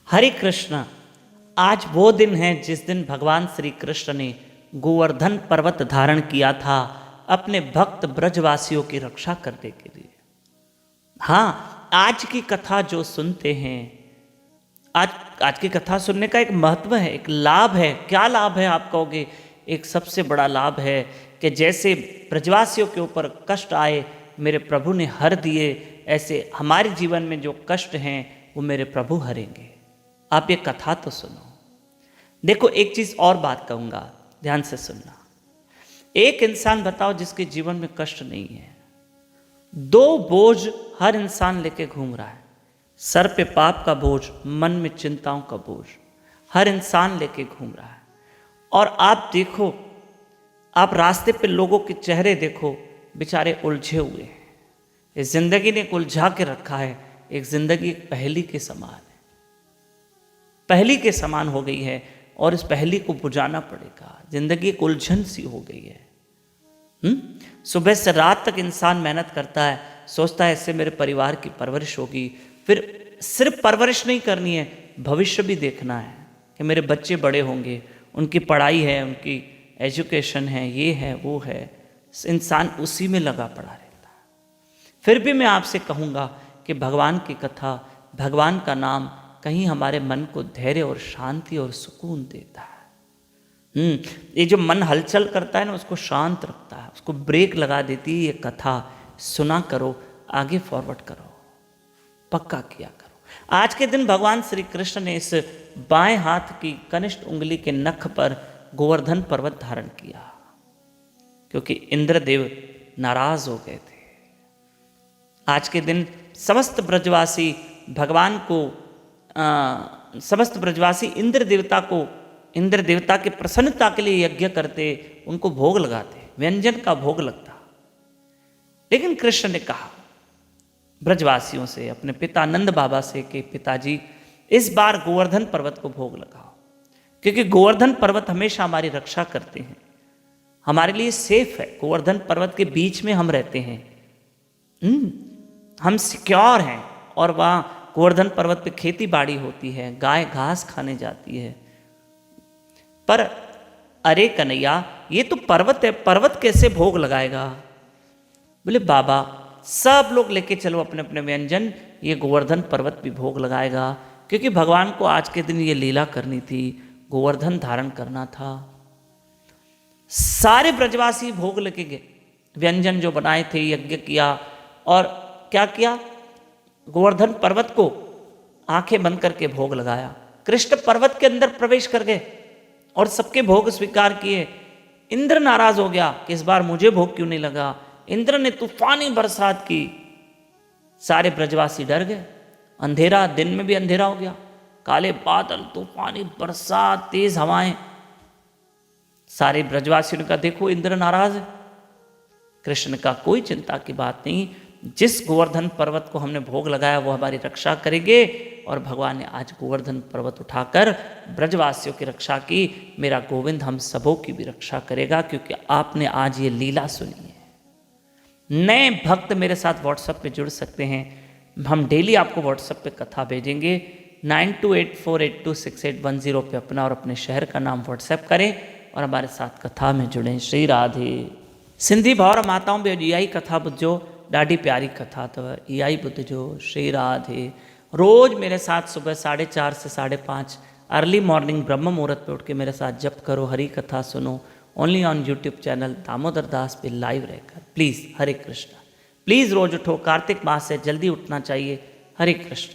हरे कृष्ण। आज वो दिन है जिस दिन भगवान श्री कृष्ण ने गोवर्धन पर्वत धारण किया था अपने भक्त ब्रजवासियों की रक्षा करने के लिए। हाँ, आज की कथा जो सुनते हैं, आज की कथा सुनने का एक महत्व है, एक लाभ है। क्या लाभ है आप कहोगे? एक सबसे बड़ा लाभ है कि जैसे ब्रजवासियों के ऊपर कष्ट आए मेरे प्रभु ने हर दिए, ऐसे हमारे जीवन में जो कष्ट हैं वो मेरे प्रभु हरेंगे। आप ये कथा तो सुनो। देखो, एक चीज और बात कहूंगा, ध्यान से सुनना। एक इंसान बताओ जिसके जीवन में कष्ट नहीं है। दो बोझ हर इंसान लेके घूम रहा है। सर पे पाप का बोझ, मन में चिंताओं का बोझ हर इंसान लेके घूम रहा है। और आप देखो, आप रास्ते पे लोगों के चेहरे देखो, बेचारे उलझे हुए हैं। इस जिंदगी ने एक उलझा के रखा है। एक जिंदगी एक पहेली के समान है, पहेली के समान हो गई है और इस पहेली को बुझाना पड़ेगा। जिंदगी एक उलझन सी हो गई है। सुबह से रात तक इंसान मेहनत करता है, सोचता है इससे मेरे परिवार की परवरिश होगी। फिर सिर्फ परवरिश नहीं करनी है, भविष्य भी देखना है कि मेरे बच्चे बड़े होंगे, उनकी पढ़ाई है, उनकी एजुकेशन है, ये है वो है। इंसान उसी में लगा पड़ा रहता है। फिर भी मैं आपसे कहूँगा कि भगवान की कथा, भगवान का नाम कहीं हमारे मन को धैर्य और शांति और सुकून देता है। ये जो मन हलचल करता है ना, उसको शांत रखता है, उसको ब्रेक लगा देती है ये कथा। सुना करो, आगे फॉरवर्ड करो, पक्का किया करो। आज के दिन भगवान श्री कृष्ण ने इस बाएं हाथ की कनिष्ठ उंगली के नख पर गोवर्धन पर्वत धारण किया, क्योंकि इंद्रदेव नाराज हो गए थे। आज के दिन समस्त ब्रजवासी भगवान को समस्त ब्रजवासी इंद्र देवता की प्रसन्नता के लिए यज्ञ करते, उनको भोग लगाते, व्यंजन का भोग लगता। लेकिन कृष्ण ने कहा ब्रजवासियों से, अपने पिता नंद बाबा से कि पिताजी, इस बार गोवर्धन पर्वत को भोग लगाओ, क्योंकि गोवर्धन पर्वत हमेशा हमारी रक्षा करते हैं, हमारे लिए सेफ है। गोवर्धन पर्वत के बीच में हम रहते हैं, हम सिक्योर हैं। और वहाँ गोवर्धन पर्वत पे खेती बाड़ी होती है, गाय घास खाने जाती है। पर अरे कन्हैया, ये तो पर्वत है, पर्वत कैसे भोग लगाएगा? बोले बाबा, सब लोग लेके चलो अपने अपने व्यंजन, ये गोवर्धन पर्वत भी भोग लगाएगा, क्योंकि भगवान को आज के दिन ये लीला करनी थी, गोवर्धन धारण करना था। सारे ब्रजवासी भोग लेके गए, व्यंजन जो बनाए थे, यज्ञ किया। और क्या किया? गोवर्धन पर्वत को आंखें बंद करके भोग लगाया। कृष्ण पर्वत के अंदर प्रवेश कर गए और सबके भोग स्वीकार किए। इंद्र नाराज हो गया कि इस बार मुझे भोग क्यों नहीं लगा। इंद्र ने तूफानी बरसात की, सारे ब्रजवासी डर गए। अंधेरा, दिन में भी अंधेरा हो गया, काले बादल, तूफानी बरसात, तेज हवाएं। सारे ब्रजवासियों ने कहा देखो इंद्र नाराज है। कृष्ण का कोई चिंता की बात नहीं, जिस गोवर्धन पर्वत को हमने भोग लगाया वो हमारी रक्षा करेंगे। और भगवान ने आज गोवर्धन पर्वत उठाकर ब्रजवासियों की रक्षा की। मेरा गोविंद हम सबों की भी रक्षा करेगा, क्योंकि आपने आज ये लीला सुनी है। नए भक्त मेरे साथ व्हाट्सएप पे जुड़ सकते हैं, हम डेली आपको व्हाट्सएप पे कथा भेजेंगे। 9284826810 पे अपना और अपने शहर का नाम व्हाट्सएप करें और हमारे साथ कथा में जुड़ें। श्री राधे। सिंधी भावर माताओं में इहा कथा ॿुधो, ॾाढी प्यारी कथा अथव, इहा ई ॿुधिजो। श्री राधे। रोज़ मेरे साथ सुबह 4:30 से 5:30 अर्ली मॉर्निंग ब्रह्म मुहूर्त पे उठ के मेरे साथ जप करो, हरी कथा सुनो, only on YouTube channel Damodar Das पे लाइव रहकर। प्लीज़, हरे कृष्ण। प्लीज़ रोज़ उठो, कार्तिक मास है, जल्दी उठना चाहिए। हरे कृष्ण।